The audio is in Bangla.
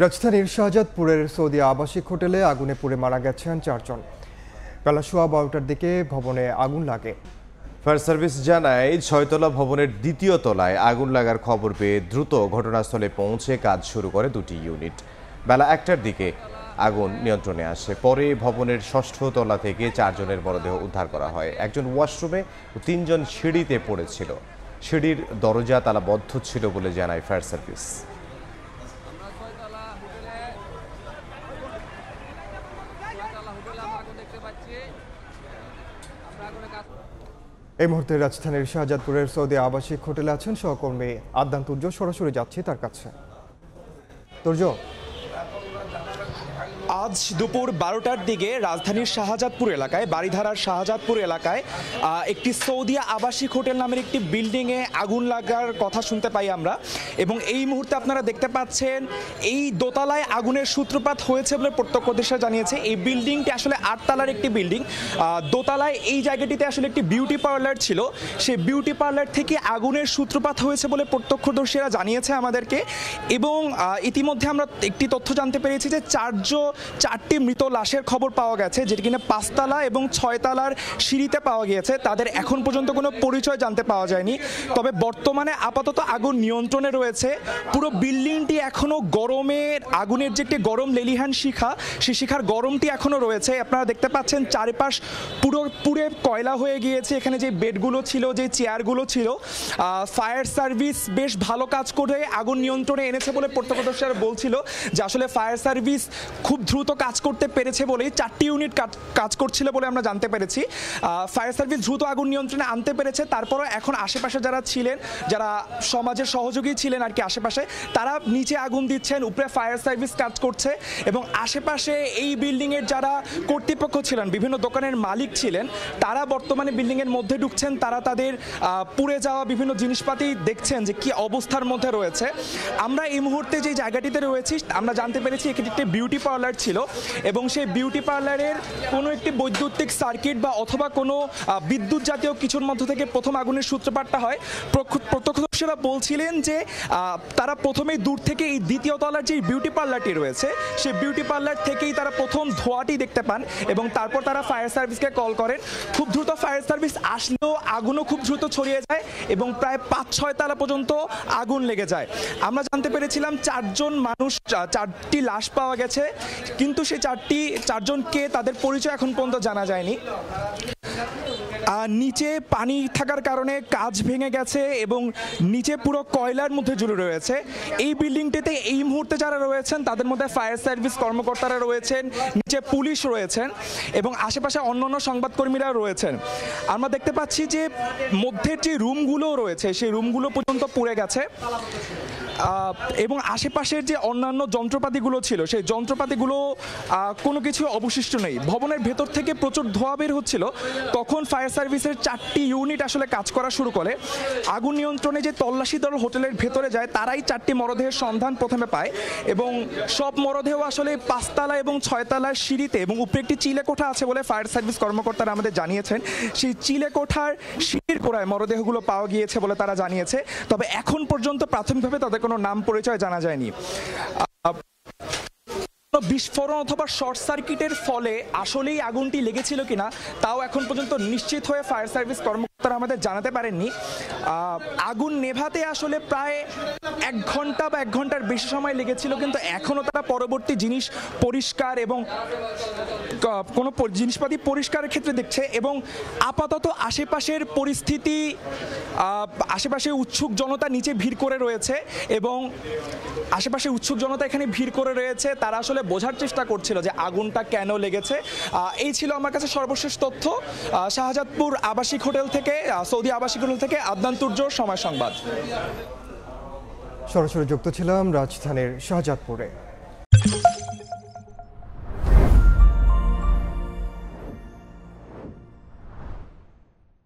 রাজধানীর শাহজাদপুরের সৌদি আবাসিক হোটেলে আগুনে পুড়ে মারা গেছেন 4 জন। বেলা 12:15টার দিকে ভবনে আগুন লাগে। ফায়ার সার্ভিস জানায় 6তলা ভবনের দ্বিতীয় তলায় আগুন লাগার খবর পেয়ে দ্রুত ঘটনাস্থলে পৌঁছে কাজ শুরু করে দুটি ইউনিট। বেলা 1টার দিকে আগুন নিয়ন্ত্রণে আসে। পরে ভবনের 6ষ্ঠ তলা থেকে 4 জনের মরদেহ উদ্ধার করা হয়। একজন ওয়াশরুমে ও 3 জন সিঁড়িতে পড়েছিল। সিঁড়ির দরজা তালাবদ্ধ ছিল বলে জানায় ফায়ার সার্ভিস। এই মুহূর্তে রাজধানীর শাহজাদপুরের সৌদি আবাসিক হোটেলে আছেন সহকর্মী আদনান তুর্য। সরাসরি যাচ্ছি তার কাছে। তুর্য, আজ দুপুর 12টার দিকে রাজধানীর শাহজাদপুর এলাকায় বাড়িধারার শাহজাদপুর এলাকায় একটি সৌদি আবাসিক হোটেল নামের একটি বিল্ডিংয়ে আগুন লাগার কথা শুনতে পাই আমরা, এবং এই মুহূর্তে আপনারা দেখতে পাচ্ছেন এই দোতলায় আগুনের সূত্রপাত হয়েছে বলে প্রত্যক্ষদর্শীরা জানিয়েছে। এই বিল্ডিংটি আসলে 8 তলার একটি বিল্ডিং। দোতলায় এই জায়গাটিতে আসলে একটি বিউটি পার্লার ছিল। সেই বিউটি পার্লার থেকে আগুনের সূত্রপাত হয়েছে বলে প্রত্যক্ষদর্শীরা জানিয়েছে আমাদেরকে। এবং ইতিমধ্যে আমরা একটি তথ্য জানতে পেরেছি যে 4টি মৃত লাশের খবর পাওয়া গেছে, যেটি কিনা 5 তলা এবং 6 তলার সিঁড়িতে পাওয়া গিয়েছে। তাদের এখন পর্যন্ত কোনো পরিচয় জানতে পাওয়া যায়নি। তবে বর্তমানে আপাতত আগুন নিয়ন্ত্রণে রয়েছে। পুরো বিল্ডিংটি এখনো গরমের আগুনের যে একটি গরম লেলিহান শিখা, সেই শিখার গরমটি এখনো রয়েছে। আপনারা দেখতে পাচ্ছেন চারিপাশ পুরো কয়লা হয়ে গিয়েছে। এখানে যে বেডগুলো ছিল, যে চেয়ারগুলো ছিল, ফায়ার সার্ভিস বেশ ভালো কাজ করে আগুন নিয়ন্ত্রণে এনেছে বলে প্রত্যক্ষদর্শীরা বলছিল যে আসলে ফায়ার সার্ভিস খুব দ্রুত কাজ করতে পেরেছে বলেই 4টি ইউনিট কাজ করছিল বলে আমরা জানতে পেরেছি। ফায়ার সার্ভিস দ্রুত আগুন নিয়ন্ত্রণে আনতে পেরেছে। তারপরও এখন আশেপাশে যারা ছিলেন, যারা সমাজের সহযোগী ছিলেন আর কি আশেপাশে, তারা নিচে আগুন দিচ্ছেন, উপরে ফায়ার সার্ভিস কাজ করছে। এবং আশেপাশে এই বিল্ডিংয়ের যারা কর্তৃপক্ষ ছিলেন, বিভিন্ন দোকানের মালিক ছিলেন, তারা বর্তমানে বিল্ডিংয়ের মধ্যে ঢুকছেন। তারা তাদের পুড়ে যাওয়া বিভিন্ন জিনিসপাতি দেখছেন যে কি অবস্থার মধ্যে রয়েছে। আমরা এই মুহূর্তে যে জায়গাটিতে রয়েছি, আমরা জানতে পেরেছি এটি একটি বিউটি পার্লার ছিল, এবং সেই বিউটি পার্লারের কোনো একটি বৈদ্যুতিক সার্কিট বা অথবা কোনো বিদ্যুৎ জাতীয় কিছুর মধ্য থেকে প্রথম আগুনের সূত্রপাতটা হয়। প্রত্যক্ষদর্শীরা বলছিলেন যে তারা প্রথমেই দূর থেকে এই দ্বিতীয় তলার যে বিউটি পার্লারটি রয়েছে, সেই বিউটি পার্লার থেকেই তারা প্রথম ধোঁয়াটি দেখতে পান, এবং তারপর তারা ফায়ার সার্ভিসকে কল করেন। খুব দ্রুত ফায়ার সার্ভিস আসলেও আগুনও খুব দ্রুত ছড়িয়ে যায় এবং প্রায় 5-6 তলা পর্যন্ত আগুন লেগে যায়। আমরা জানতে পেরেছিলাম 4টি লাশ পাওয়া গেছে, কিন্তু সেই 4 জনকে তাদের পরিচয় এখন পর্যন্ত জানা যায়নি। নিচে পানি থাকার কারণে কাঁচ ভেঙে গেছে এবং নিচে পুরো কয়লার মধ্যে জুড়ে রয়েছে। এই বিল্ডিংটিতে এই মুহূর্তে যারা রয়েছেন তাদের মধ্যে ফায়ার সার্ভিস কর্মকর্তারা রয়েছেন, নিচে পুলিশ রয়েছেন এবং আশেপাশে অন্যান্য সংবাদকর্মীরা রয়েছেন। আমরা দেখতে পাচ্ছি যে মধ্যের যে রুমগুলো রয়েছে, সেই রুমগুলো পর্যন্ত পুড়ে গেছে এবং আশেপাশের যে অন্যান্য যন্ত্রপাতিগুলো ছিল, সেই যন্ত্রপাতিগুলো কোনো কিছু অবশিষ্ট নেই। ভবনের ভেতর থেকে প্রচুর ধোঁয়া বের হচ্ছিল। তখন ফায়ার সার্ভিসের 4টি ইউনিট আসলে কাজ করা শুরু করে। আগুন নিয়ন্ত্রণে যে তল্লাশি দল হোটেলের ভেতরে যায়, তারাই 4টি মরদেহের সন্ধান প্রথমে পায়, এবং সব মরদেহ আসলে 5 তলা এবং 6 তলার সিঁড়িতে, এবং উপরে একটি চিলে কোঠা আছে বলে ফায়ার সার্ভিস কর্মকর্তারা আমাদের জানিয়েছেন। সেই চিলে কোঠার সিঁড়ির কোড়ায় মরদেহগুলো পাওয়া গিয়েছে বলে তারা জানিয়েছে। তবে এখন পর্যন্ত প্রাথমিকভাবে তাদের কোনো নাম পরিচয় জানা যায়নি। বিস্ফোরণ অথবা শর্ট সার্কিটের ফলে আসলেই আগুনটি লেগেছিল কিনা তাও এখন পর্যন্ত নিশ্চিত হয়ে ফায়ার সার্ভিস কর্মকর্তারা আমাদের জানাতে পারেননি। আগুন নেভাতে আসলে প্রায় 1 ঘন্টা বা 1 ঘন্টার বেশি সময় লেগেছিল, কিন্তু এখনও তারা পরবর্তী জিনিস পরিষ্কার এবং কোনো জিনিসপাতি পরিষ্কারের ক্ষেত্রে দেখছে। এবং আপাতত আশেপাশের পরিস্থিতি, আশেপাশে উৎসুক জনতা নিচে ভিড় করে রয়েছে, এবং আশেপাশে উৎসুক জনতা এখানে ভিড় করে রয়েছে। তারা আসলে বোঝার চেষ্টা করছিল যে আগুনটা কেন লেগেছে। এই ছিল আমার কাছে সর্বশেষ তথ্য। শাহজাদপুর আবাসিক হোটেল থেকে, সৌদি আবাসিক হোটেল থেকে আদনান তুর্য, সময় সংবাদ। সরাসরি যুক্ত ছিলাম রাজধানীর শাহজাদপুরে।